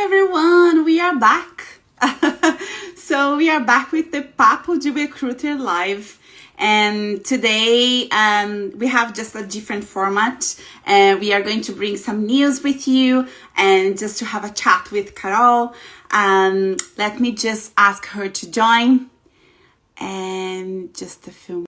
everyone, we are back. So we are back with the Papo de Recruiter Live. And today we have just a different format. We are going to bring some news with you and just to have a chat with Carol. Let me just ask her to join. And just a few.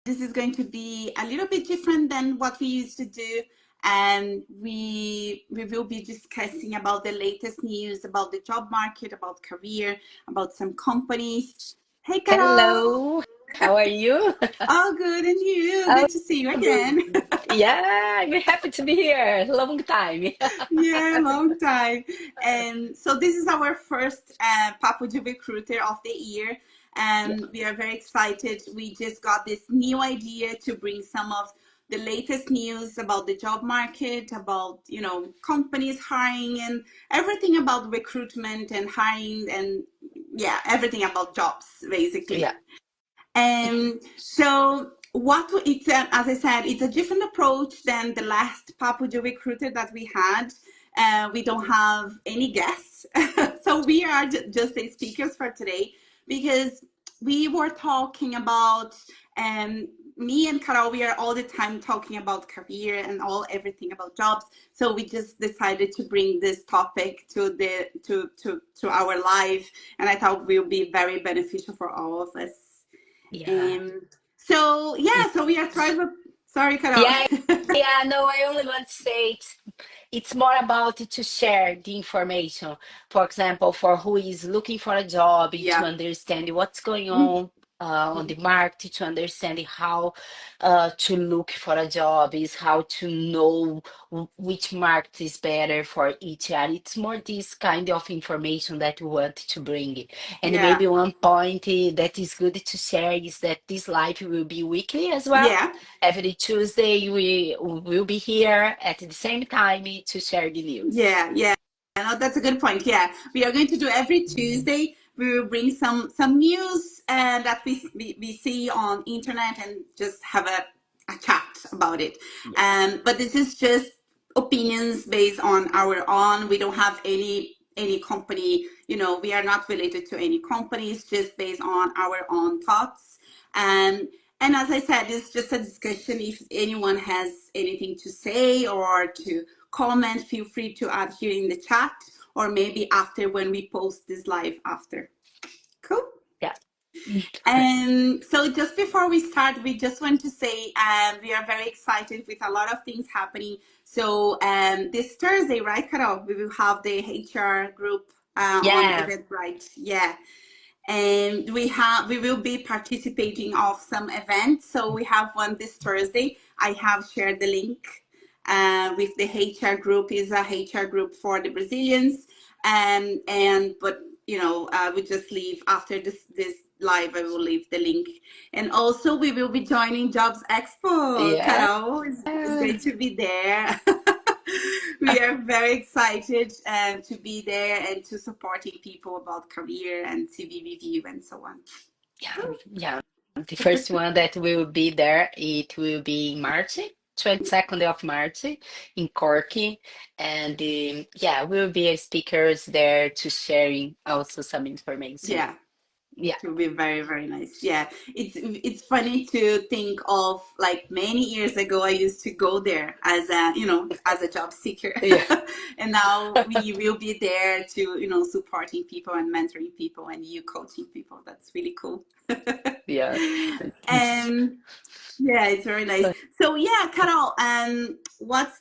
This is going to be a little bit different than what we used to do. And we will be discussing about the latest news about the job market, about career, about some companies. Hey, Carol. Hello, how are you? All good, and you? Oh, Good to see you good. again. Yeah, I'm happy to be here. Long time. Yeah, long time. And so this is our first Papo de Recruiter of the year. Yeah, And we are very excited. We just got this new idea to bring some of the latest news about the job market, about, companies hiring and everything about recruitment and hiring and yeah, everything about jobs, basically. yeah, So what it's as I said, it's a different approach than the last Papuja recruiter that we had. We don't have any guests, so we are just the speakers for today because we were talking about me and Carol. We are all the time talking about career and everything about jobs. So we just decided to bring this topic to our live, and I thought will be very beneficial for all of us. yeah. Um, so yeah, so we are It's, Thrive Up. Sorry, Carol. yeah, yeah. No, I only want to say it's more about to share the information. For example, for who is looking for a job, to Yeah. understand what's going Mhm. on the market, to understand how to look for a job, is how to know which market is better for each area. It's more this kind of information that we want to bring. And Yeah. maybe one point that is good to share is that this live will be weekly as well. Yeah. Every Tuesday, we will be here at the same time to share the news. Yeah. Yeah. No, that's a good point. Yeah, we are going to do every Tuesday. We will bring some news that we see on internet and just have a chat about it. Yeah. But this is just opinions based on our own. We don't have any company. We are not related to any companies. Just based on our own thoughts. And and as I said, it's just a discussion. If anyone has anything to say or to comment, feel free to add here in the chat or maybe after when we post this live after. Cool. Yeah. And so just before we start, we just want to say we are very excited with a lot of things happening. So this Thursday, right, Carol, we will have the HR group on Yeah. Eventbrite. Yeah. And we will be participating of some events. So we have one this Thursday. I have shared the link with the HR group. Is a HR group for the Brazilians, and but we just leave after this live. I will leave the link, and also we will be joining Jobs Expo. Yeah. Carol is going to be there. We are very excited to be there and to supporting people about career and CV review and so on. Yeah. Cool. Yeah. The first one that will be there, it will be in March, 22nd of March in Cork. And yeah, we'll be speakers there to sharing also some information. Yeah. Yeah. It will be very, very nice. Yeah, it's funny to think of like many years ago. I used to go there as a job seeker, Yeah. and now we will be there to supporting people and mentoring people and you coaching people. That's really cool. Yeah. And yeah, it's very nice. So yeah, Carol,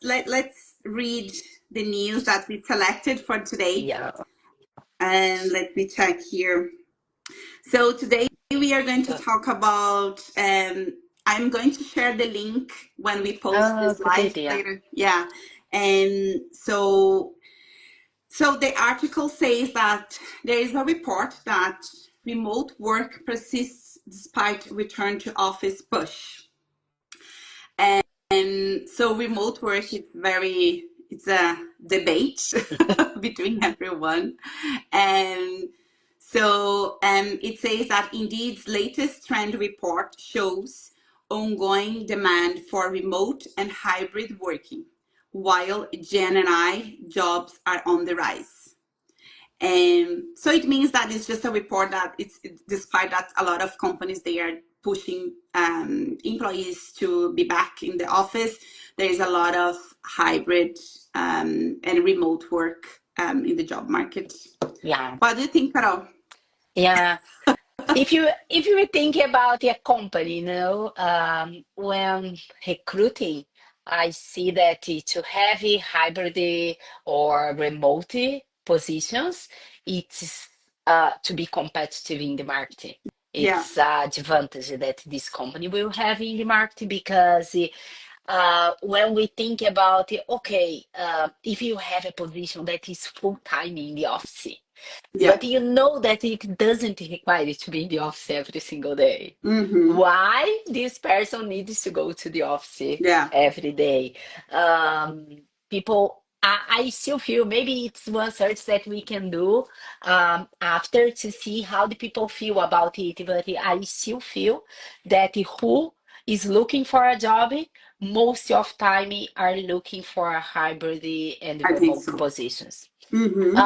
let's read the news that we selected for today, Yeah. and let me check here. So today we are going to talk about. I'm going to share the link when we post Oh, this good live idea. later. Yeah, and so the article says that there is a report that remote work persists despite return to office push. And so remote work is it's a debate between everyone. And so it says that Indeed's latest trend report shows ongoing demand for remote and hybrid working, while Gen and I jobs are on the rise. And so it means that it's just a report that despite that a lot of companies, they are pushing employees to be back in the office, there is a lot of hybrid and remote work in the job market. Yeah. What do you think, Carol? Yeah. If you think about a company, when recruiting, I see that to have a hybrid or remote positions, it's to be competitive in the market. Yeah, It's an advantage that this company will have in the market because when we think about it, okay, if you have a position that is full time in the office, yeah. but you know that it doesn't require you to be in the office every single day. Mm-hmm. Why this person needs to go to the office Yeah, every day? Um, I still feel maybe it's one search that we can do after to see how the people feel about it. But I still feel that who is looking for a job most of time are looking for a hybrid and I think remote so. positions. Mm-hmm.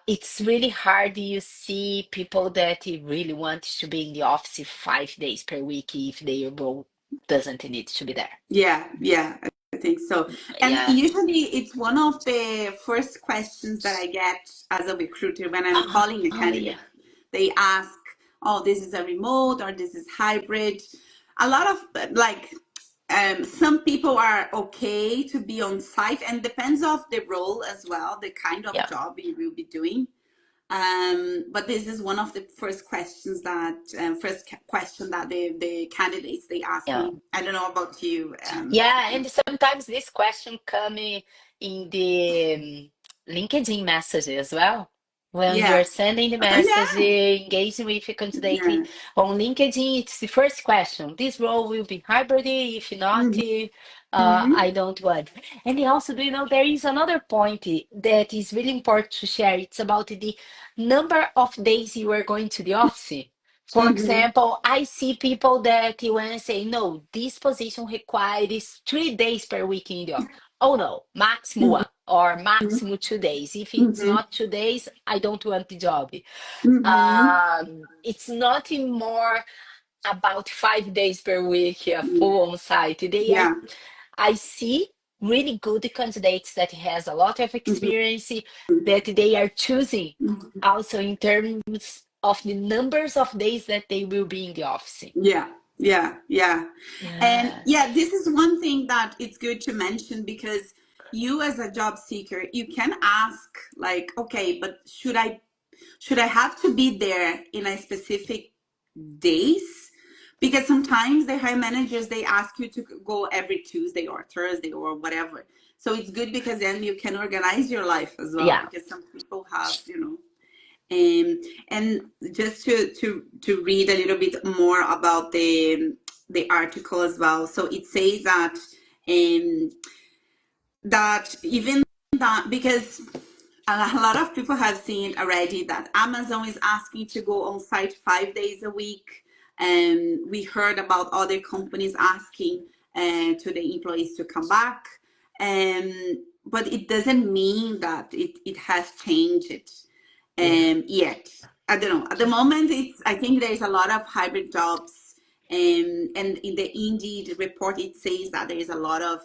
It's really hard. You see people that really want to be in the office 5 days per week if their role doesn't need to be there. Yeah, yeah, I think so. And Yeah. usually it's one of the first questions that I get as a recruiter when I'm calling a Oh, yeah. candidate. They ask, oh, this is a remote or this is hybrid. A lot of some people are okay to be on site and depends of the role as well, the kind of Yeah. job you will be doing. But this is one of the first questions that question that the candidates they ask Yeah. me. I don't know about you. Yeah, and sometimes this question come in the LinkedIn message as well. When you Yeah, are sending the message, yeah, engaging with a candidate yeah. on LinkedIn, it's the first question. This role will be hybrid. If not, Mm-hmm. I don't want. And also, do you know, there is another point that is really important to share. It's about the number of days you are going to the office. For Mm-hmm. example, I see people that when I say, no, this position requires 3 days per week in the office. Oh no, maximum one or maximum 2 days. If it's Mm-hmm. not 2 days, I don't want the job. Mm-hmm. It's not more about 5 days per week, full on site. They are, Yeah. I see really good candidates that has a lot of Mm-hmm. experience that they are choosing also in terms of the numbers of days that they will be in the office. Yeah, yeah, yeah. And Yeah, yeah, this is one thing that it's good to mention because you as a job seeker, you can ask like, okay, but should I have to be there in a specific days? Because sometimes the hire managers they ask you to go every Tuesday or Thursday or whatever. So it's good because then you can organize your life as well yeah, because some people have, and just to read a little bit more about the article as well. So it says um, that even that because a lot of people have seen already that Amazon is asking to go on site 5 days a week, and we heard about other companies asking to the employees to come back. But it doesn't mean that it has changed yeah, yet. I don't know. At the moment, I think there's a lot of hybrid jobs. And in the Indeed report, it says that there is a lot of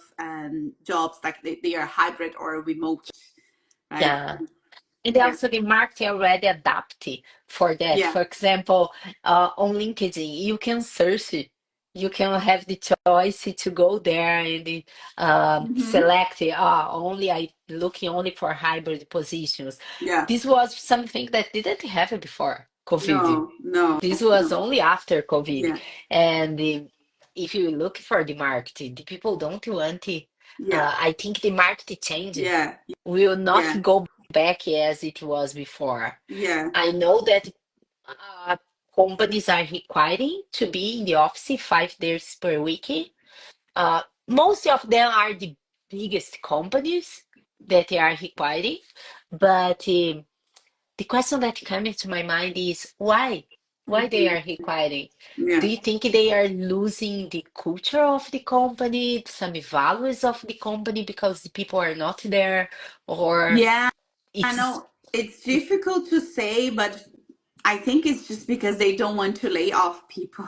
jobs like they are hybrid or remote, right? yeah. And Yeah, also the market already adapted for that. yeah, For example, on LinkedIn, you can search it. You can have the choice to go there and hmm, select only I looking only for hybrid positions. yeah. This was something that didn't happen before COVID. No, no, This was no. only after COVID. Yeah, And if you look for the market, the people don't want it. yeah, I think the market changed. yeah, Will not yeah, go back as it was before. yeah, I know that uh, companies are requiring to be in the office 5 days per week. Most of them are the biggest companies that they are requiring. But the question that comes to my mind is why? Why they are requiring? Yeah. Do you think they are losing the culture of the company, some values of the company because the people are not there, or Yeah, I it's know it's difficult to say, but I think it's just because they don't want to lay off people.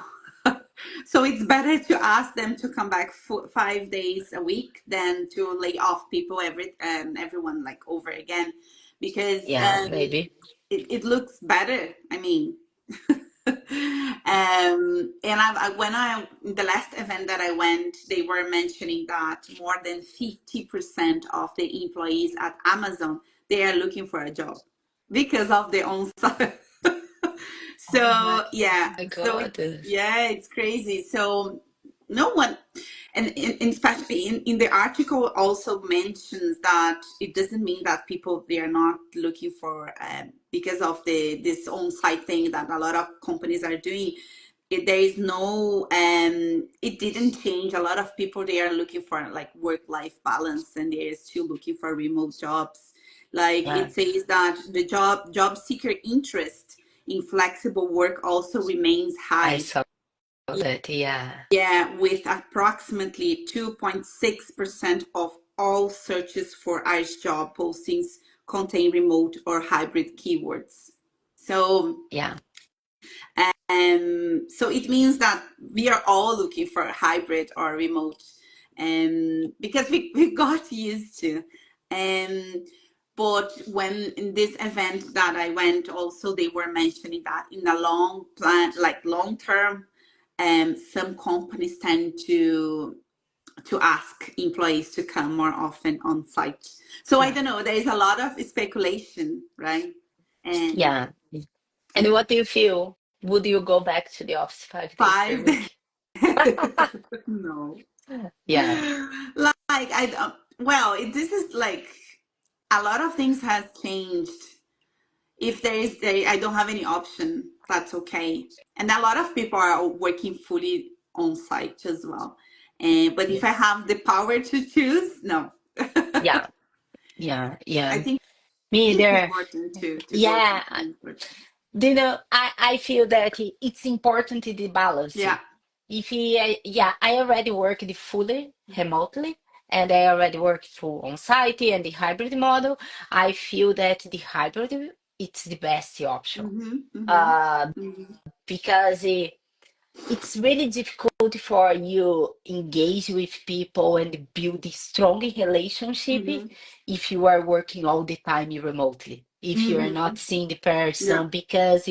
So it's better to ask them to come back 5 days a week than to lay off people everyone like over again, because yeah, maybe. it looks better. I mean, and when I the last event that I went, they were mentioning that more than 50% of the employees at Amazon, they are looking for a job because of their own site. Oh So yeah, my so God. yeah, it's crazy. So no one, and especially in the article also mentions that it doesn't mean that people they are not looking for because of the this on-site thing that a lot of companies are doing. There is no it didn't change. A lot of people they are looking for like work-life balance, and they are still looking for remote jobs. Like Yeah, it says that the job seeker interest in flexible work also remains I high. saw that. Yeah, Yeah, with approximately 2.6% of all searches for Irish job postings contain remote or hybrid keywords. So, yeah, so it means that we are all looking for hybrid or remote, because we got used to. Um, but when in this event that I went, also they were mentioning that in the long plan, like long term, some companies tend to ask employees to come more often on site. So I yeah, don't know. There is a lot of speculation, right? And yeah. And what do you feel? Would you go back to the office 5 days per 5 days, week? no. Yeah, Like I well, this is like a lot of things has changed. If I don't have any option, that's okay. And a lot of people are working fully on site as well. And but if I yes, have the power to choose, no. yeah, yeah, I yeah. think Me it's there. important to go to Yeah, the in person. do you know, I feel that it's important to the balance. Yeah. If he, yeah, I already worked fully remotely and I already work full on site and the hybrid model. I feel that the hybrid it's the best option. Mm-hmm. Mm-hmm. Uh, Mm-hmm. because it's really difficult for you engage with people and build a strong relationship Mm-hmm. if you are working all the time remotely. If you are Mm-hmm. not seeing the Yeah. person, because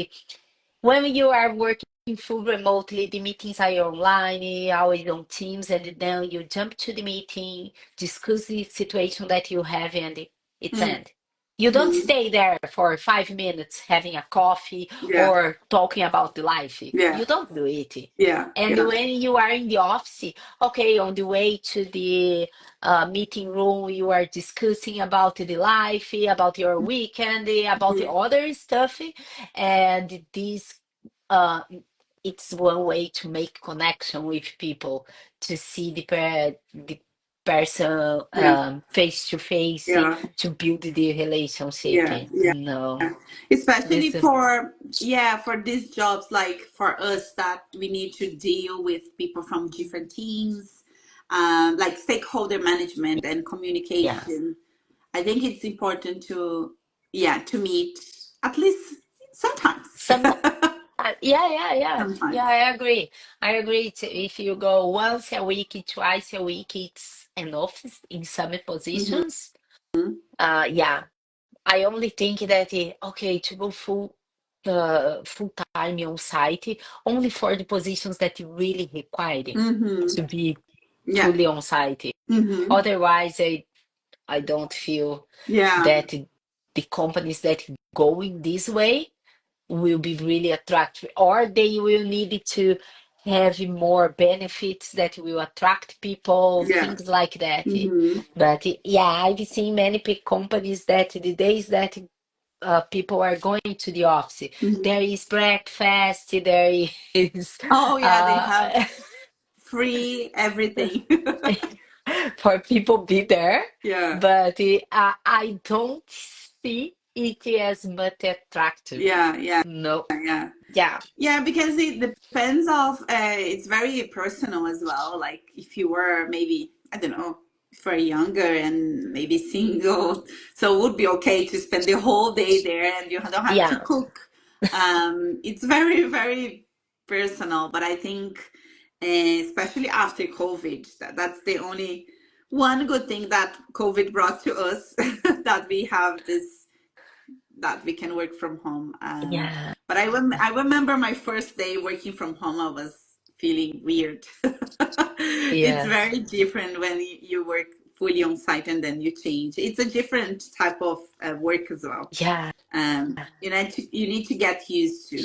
when you are working full remotely, the meetings are online, always on Teams, and then you jump to the meeting, discuss the situation that you have, and it's end. You don't Mm-hmm. stay there for 5 minutes having a coffee Yeah. or talking about the life. Yeah. You don't do it. Yeah. And Yeah. when you are in the office, okay, on the way to the meeting room, you are discussing about the life, about your weekend, about the Mm-hmm. other stuff, and this uh, it's one way to make connection with people, to see the person Yeah. face to face, Yeah. to build the relationship. Yeah. Yeah. No, Especially this for yeah, for these jobs, like for us that we need to deal with people from different teams, like stakeholder management and yeah. communication. I think it's important to yeah, to meet at least sometimes. Some yeah, yeah, yeah, yeah. Sometimes. I agree. If you go once a week, twice a week, it's enough in some Hmm. positions. Yeah. I only think that okay, to go full time on site only for the positions that you really require Hmm. to be Yeah. fully on site. Hmm. Otherwise, I don't feel Yeah. that the companies that go in this way will be really attractive, or they will need to have more benefits that will attract people, Yeah. things like that. Hmm. But yeah, I've seen many big companies that the days that people are going to the office, Hmm. there is breakfast, there is Oh yeah, they have uh, free everything. for people be there, Yeah. but I don't see. it as much attractive. Yeah, yeah, No. yeah. Yeah. Yeah, because it depends of it's very personal as well. Like if you were maybe, I don't know, for younger and maybe single, so it would be okay to spend the whole day there and you don't have to Yeah. cook. It's very, very personal, but I think especially after COVID, that's the only one good thing that COVID brought to us that we have this that we can work from home. Yeah. But I remember my first day working from home, I was feeling weird. It's Yeah. very different when you work fully on site and then you change. It's a different type of work as well. Yeah. You need to get used to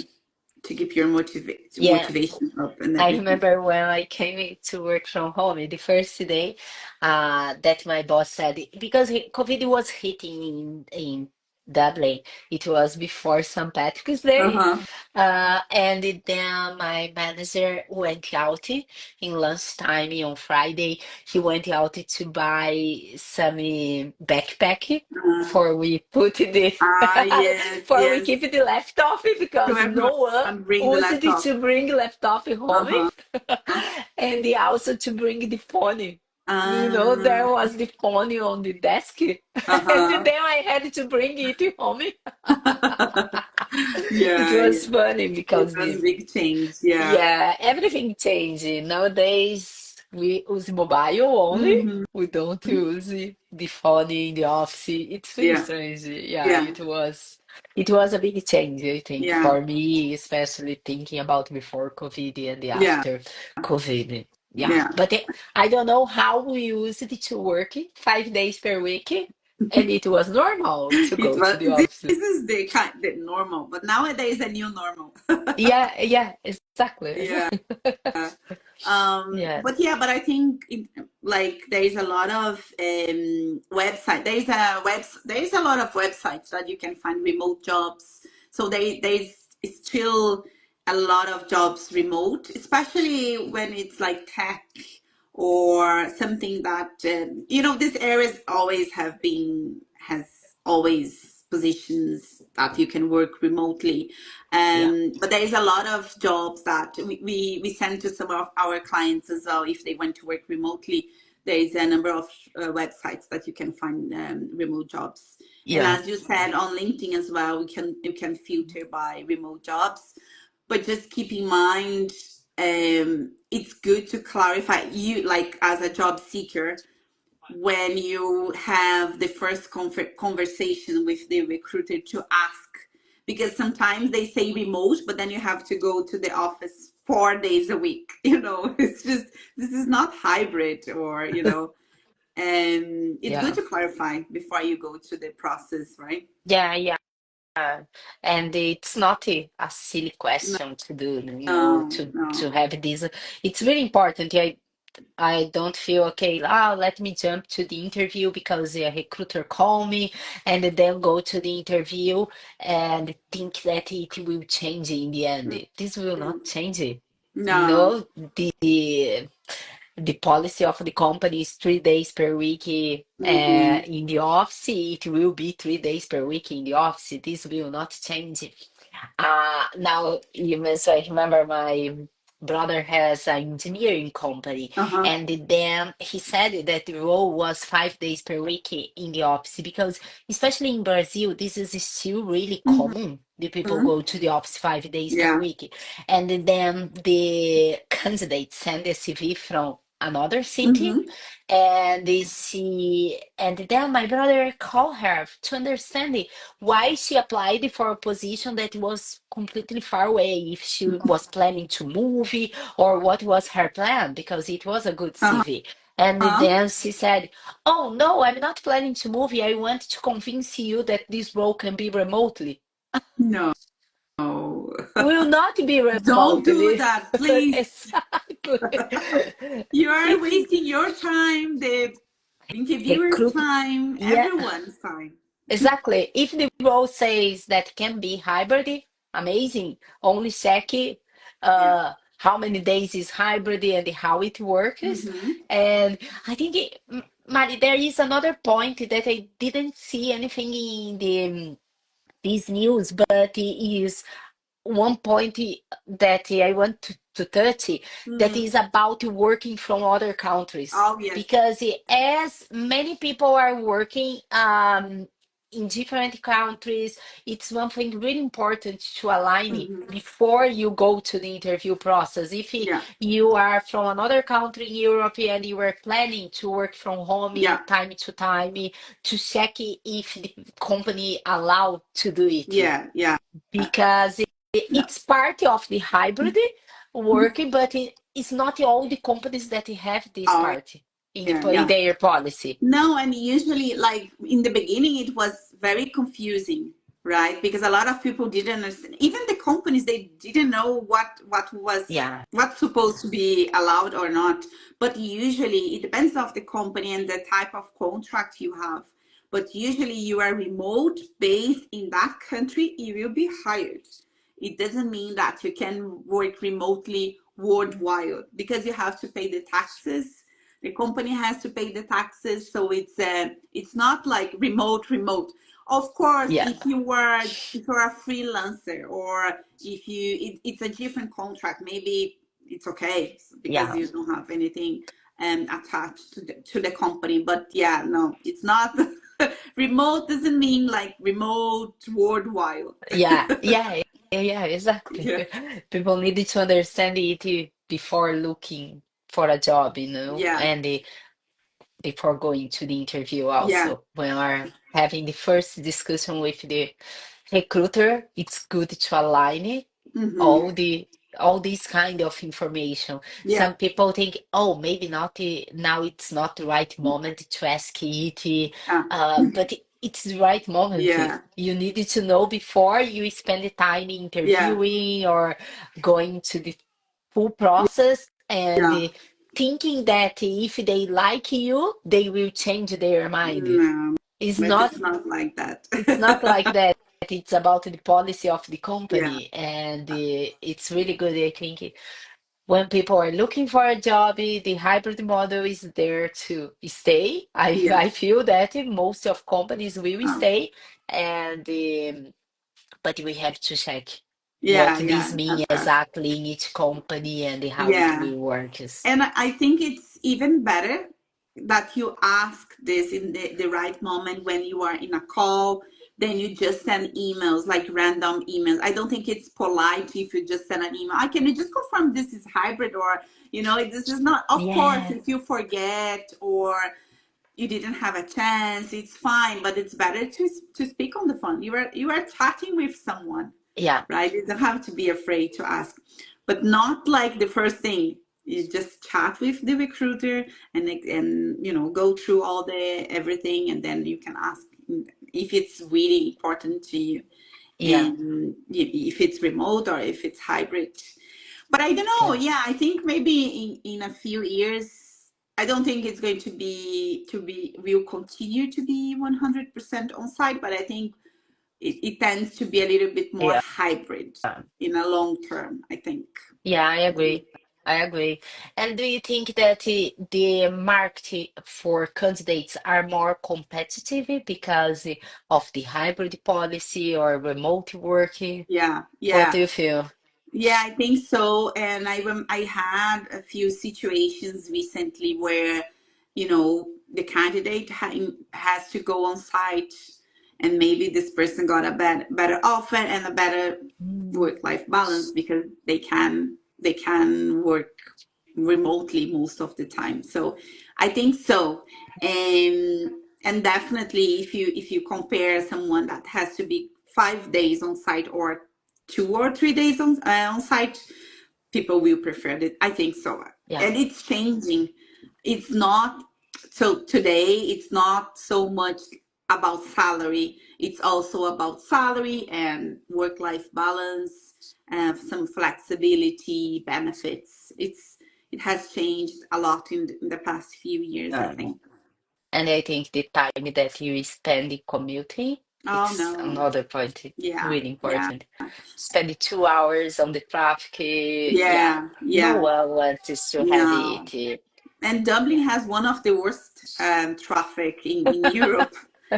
keep your Yeah. motivation up and I everything. remember when I came in to work from home, the first day, that my boss said, because COVID was hitting in Dublin, it was before St. Patrick's Day, Uh-huh. and then my manager went out in lunchtime on Friday. He went out to buy some backpack Uh, for we put the yes, for we yes. keep the laptop To because no one everyone bring the used it laptop. to bring laptop home Uh-huh. and also to bring the phone. There Uh, was the phone on the desk, and then uh-huh. I had to bring it home. It Yeah, was yeah. funny It because was the big change. Yeah. yeah, everything changed. Nowadays, we use mobile only. Hmm. We don't use the phone in the office. It's very Yeah. strange. Yeah, Yeah. it was a big change, I think, Yeah. for me, especially thinking about before COVID and the Yeah. after COVID. Yeah, Yeah. but I don't know how we used it to work 5 days per week, and it was normal to It go to was. the office. This is the normal, but nowadays a new normal. Yeah, yeah, exactly. Yeah. Yeah, But I think like there is a lot of website. There is a lot of websites that you can find remote jobs. So there's still a lot of jobs remote, especially when it's like tech or something that these areas always have been has always positions that you can work remotely. yeah, But there is a lot of jobs that we send to some of our clients as well if they want to work remotely. There is a number of websites that you can find remote jobs. And yeah, as you said on LinkedIn as well, you can filter by remote jobs. But just keep in mind, it's good to clarify you like as a job seeker when you have the first conversation with the recruiter to ask because sometimes they say remote but then you have to go to the office 4 days a week. It's just this is not hybrid or it's good yeah, to clarify before you go to the process, right? yeah, yeah. And it's not a silly question to do, No, to no. have this. It's really important. I don't feel okay. Let me jump to the interview because a recruiter call me and then go to the interview and think that it will change in the end. This will not change it. No. No, the policy of the company is 3 days per week Mm-hmm. in the office. It will be 3 days per week in the office. This will not change. Now, so I remember my brother has an engineering company, Uh-huh. and then he said that the role was 5 days per week in the office because, especially in Brazil, this is still really common. The people Mm-hmm. go to the office 5 days per Yeah. week, and then the candidate send a CV from another city, Mm-hmm. and then my brother called her to understand why she applied for a position that was completely far away, if she was planning to move or what was her plan, because it was a good CV. And Uh-huh. then she said, "Oh, no, I'm not planning to move. I want to convince you that this role can be remotely." No. Will not be Don't do remotely. that, please. Exactly. You are If wasting your time, the interviewer's recruit, time, yeah, everyone's time. exactly. If the role says that can be hybrid, amazing. Only check Yeah. how many days is hybrid and how it works. Mm-hmm. And I think, Mari, there is another point that I didn't see anything in the this news, but it is one point that I want to touch that Mm. is about working from other countries, Oh, yes. because as many people are working in different countries, it's one thing really important to align it Hmm. before you go to the interview process. If Yeah. you are from another country in Europe and you are planning to work from home Yeah. time to time, to check if the company allowed to do it, Yeah. Yeah. because No. it's part of the hybrid work, but it's not all the companies that have this Oh, part in yeah. in Yeah. their policy. No, and usually, like in the beginning, it was very confusing, right? Because a lot of people didn't understand. Even the companies, they didn't know what was Yeah, what's supposed to be allowed or not. But usually, it depends of the company and the type of contract you have. But usually, you are remote based in that country, you will be hired. It doesn't mean that you can work remotely worldwide because you have to pay the taxes. The company has to pay the taxes, so it's not like remote. Of course, yeah, if you're a freelancer, or if it's a different contract, maybe it's okay because yeah, you don't have anything attached to the company. But yeah, no, it's not. Remote doesn't mean like remote worldwide. yeah, exactly. Yeah, People needed to understand it before looking for a job, yeah, and before going to the interview yeah. also. When we're having the first discussion with the recruiter, it's good to align Mm-hmm. all the all this kind of information. Yeah, Some people think, oh, maybe not now, it's not the right moment to ask it, uh, but it's the right moment. yeah, You needed to know before you spend the time yeah, interviewing or going to the full process, and yeah. thinking that if they like you, they will change their mind. No, It's but not it's not like that. it's not like that. It's about the policy of the Yeah, company, and it's really good. I think when people are looking for a job, the hybrid model is there to stay. I yeah, I feel that most of companies will um, stay, and but we have to check what yeah, this yeah. means exactly in each company and how it Yeah. will work. And I think it's even better that you ask this in the right moment when you are in a call, then you just send emails, like random emails. I don't think it's polite if you just send an email. I can you just confirm this is hybrid, or this is not. Of course, Yeah, if you forget or you didn't have a chance, it's fine, but it's better to speak on the phone. You are chatting with someone, yeah, right? You don't have to be afraid to ask, but not like the first thing. You just chat with the recruiter and go through all the everything, and then you can ask if it's really important to you, yeah, and if it's remote or if it's hybrid. But I don't know. yeah, Yeah, I think maybe in a few years, I don't think it's going to be will continue to be 100% on site, but I think it tends to be a little bit more yeah. hybrid in a long term, I think. Yeah, I agree. I agree. And do you think that the market for candidates are more competitive because of the hybrid policy or remote work? Yeah, What yeah. do you feel? Yeah, I think so. And I had a few situations recently where, the candidate has to go on site, and maybe this person got a better offer and a better Mm. work-life balance because they can work remotely most of the time. So I think so. And definitely if you compare someone that has to be 5 days on site or 2 or 3 days on site, people will prefer it. I think so. Yeah, And it's changing. It's not so today it's not so much about salary. It's also about salary and work-life balance, some flexibility, benefits. It has changed a lot in the past few years, I yeah. think. And I think the time that you spend commuting, Oh it's no. another point. It's Yeah, really yeah, important. Spend 2 hours on the traffic, yeah. yeah, No yeah. one wants to have No. it. And Dublin Yeah. has one of the worst traffic in Europe.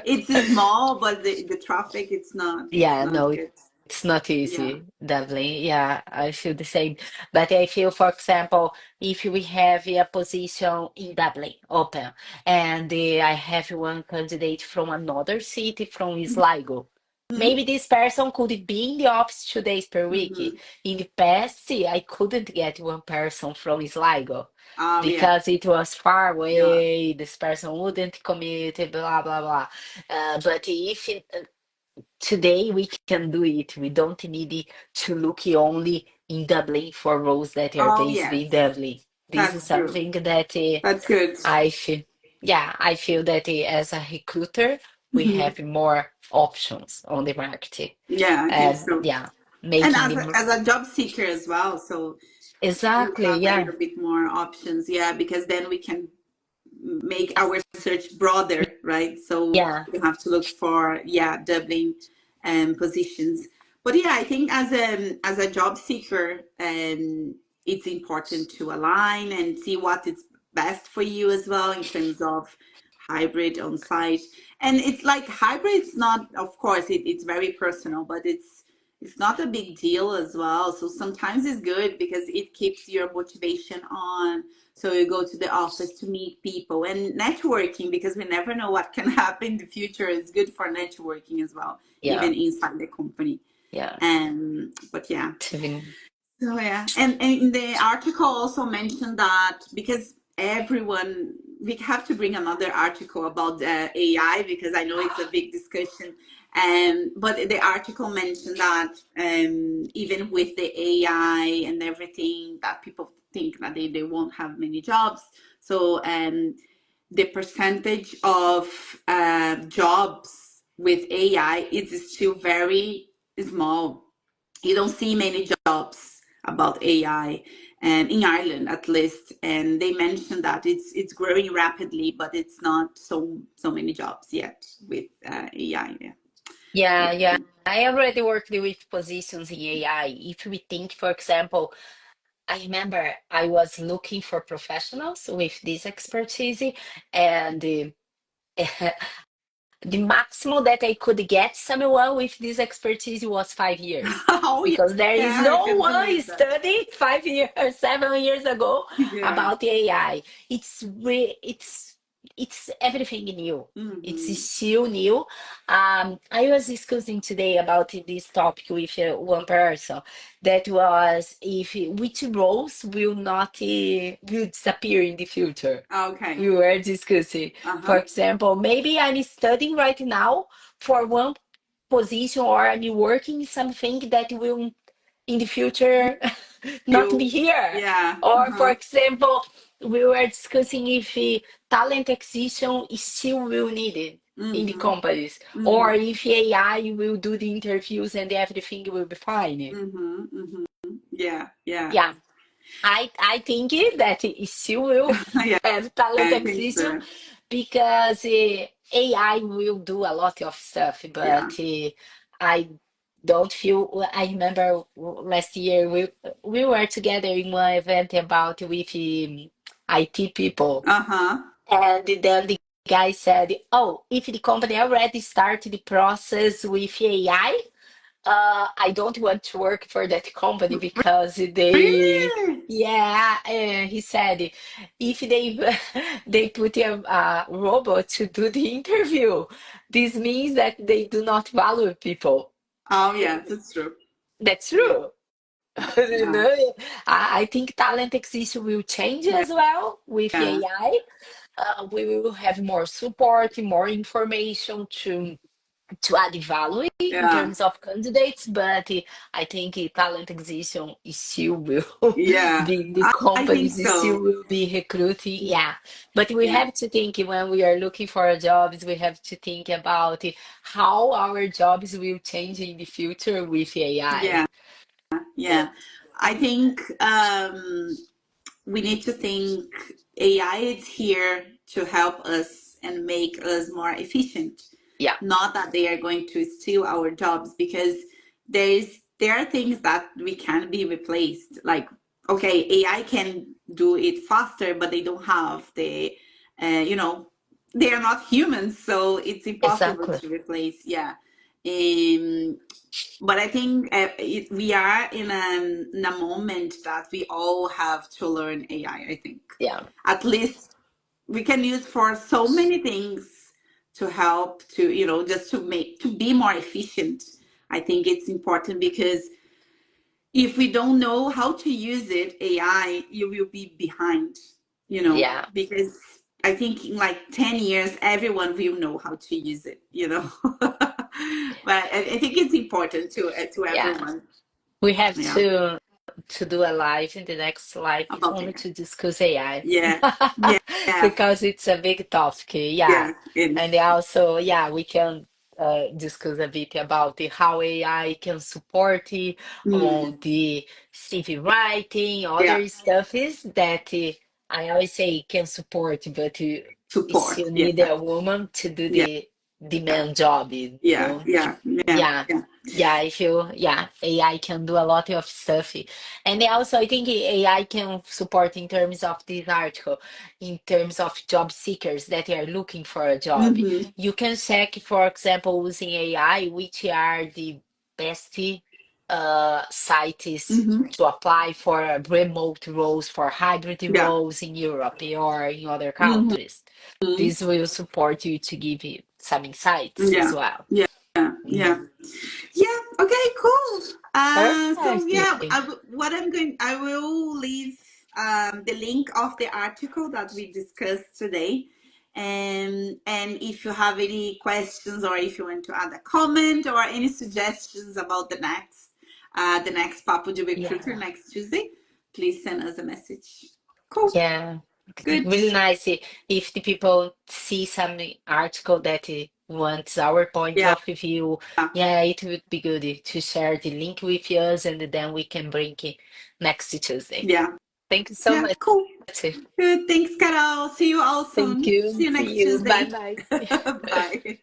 It's small, but the traffic, it's Yeah, not no, good. it's not Yeah. easy, definitely. Yeah, I feel the same. But I feel, for example, if we have a position in Dublin open, and I have one candidate from another city, from Sligo, Mm-hmm. maybe this person could be in the office 2 days per week. Mm-hmm. In the past, I couldn't get one person from Sligo Oh, yeah. because it was far Yeah. away. This person wouldn't commute, blah, blah, blah. But if today we can do it. We don't need to look only in Dublin for roles that are Oh, based in yes. Dublin. This is That's true. something that That's good. I feel, yeah, I feel that as a recruiter, we Hmm. have more options on the market. Yeah, I think And so. yeah, And making as a job seeker as well, so you exactly, have a yeah, little bit more options. Yeah, because then we can make our search broader, right? So yeah, you have to look for, yeah, Dublin positions. But yeah, I think as a job seeker, it's important to align and see what is best for you as well in terms of hybrid on site. And it's like hybrid's not, of course, it's very personal, but it's not a big deal as well. So sometimes it's good because it keeps your motivation on, so you go to the office to meet people and networking, because we never know what can happen in the future. Is good for networking as well, yeah, even inside the company. yeah. But yeah. To be, So yeah, and the article also mentioned that because everyone, we have to bring another article about AI because I know it's a big discussion. But the article mentioned that even with the AI and everything, that people think that they won't have many jobs. So the percentage of jobs with AI is still very small. You don't see many jobs about AI, and in Ireland at least. And they mentioned that it's growing rapidly, but it's not so many jobs yet with AI. Yeah. yeah, Yeah. yeah. I already worked with positions in AI. If we think, for example, I remember I was looking for professionals with this expertise, and the maximum that I could get someone with this expertise was 5 years. Oh Because there is yeah, I no can one believe that. studied 5 years or 7 years ago Yeah. about the AI. It's everything new. It's Hmm. still new. I was discussing today about this topic with one person that was if which roles will not will disappear in the future. Okay. We were discussing. For Uh-huh. example, maybe I'm studying right now for one position, or I'm working in something that will in the future not be You. here. Yeah. Or, for Uh-huh. example, we were discussing if talent acquisition is still will needed in the Hmm. companies, or Hmm. if AI will do the interviews and everything will be fine. Hmm. Hmm. Yeah. Yeah. Yeah, I think that it still will Yeah. have talent I think acquisition so. because AI will do a lot of stuff, Yeah. but I don't feel. I remember last year we were together in one event about with IT people, Uh-huh. and then the guy said, "Oh, if the company already started the process with AI." I don't want to work for that company because they, Really? yeah, he said if they they put a robot to do the interview, this means that they do not value people. Oh, yeah, that's true. That's Yeah, true. You yeah, know, I think talent acquisition will change yeah, as well with yeah, AI. We will have more support, more information to add value in yeah, terms of candidates, but I think talent acquisition is still will yeah. be the I think companies still so. will be recruiting. Yeah, but we Yeah, have to think when we are looking for jobs, we have to think about how our jobs will change in the future with AI. yeah, Yeah, yeah. I think we need to think AI is here to help us and make us more efficient. yeah, Not that they are going to steal our jobs, because there are things that we can be replaced. Like, okay, AI can do it faster, but they don't have the you know, they are not humans, so it's impossible Exactly. to replace. Yeah. Um, but I think we are in a moment that we all have to learn AI. I think Yeah. at least we can use for so many things to help to just to be more efficient. I think it's important because if we don't know how to use it, AI, you will be behind, Yeah. because I think in like 10 years, everyone will know how to use it. But I think it's important to Yeah. everyone. We have Yeah. to do a live in the next live About only AI. to discuss AI Yeah. Yeah. Yeah. because it's a big topic. Yeah. Yeah. It And is. also, yeah, we can discuss a bit about how AI can support on Mm. the CV writing, Yeah. other stuff is that I always say can support, but you Support. still Yeah. need a woman to do Yeah. the demand job, Yeah. Yeah. Yeah. Yeah. Yeah. Yeah, I feel yeah, AI can do a lot of stuff. And also I think AI can support in terms of this article, in terms of job seekers that are looking for a job. Mm-hmm. You can check, for example, using AI, which are the best sites Mm-hmm. to apply for remote roles, for hybrid Yeah. roles in Europe or in other Mm-hmm. countries. This will support you to give you some insights as Yeah. well. Yeah. Yeah. Yeah. Yeah. Okay. Cool. So yeah, Perfect. I will leave the link of the article that we discussed today. And if you have any questions or if you want to add a comment or any suggestions about the next Papo de Recruiter Yeah. next Tuesday, please send us a message. Cool. Yeah. Good. Really nice if the people see some article that wants our point Yeah. of view. Yeah, it would be good to share the link with us and then we can bring it next Tuesday. Yeah. Thank you so Yeah. much. Cool. Good. Thanks, Carol. See you all Thank soon. See you. you See next you. Bye Tuesday. bye. Bye.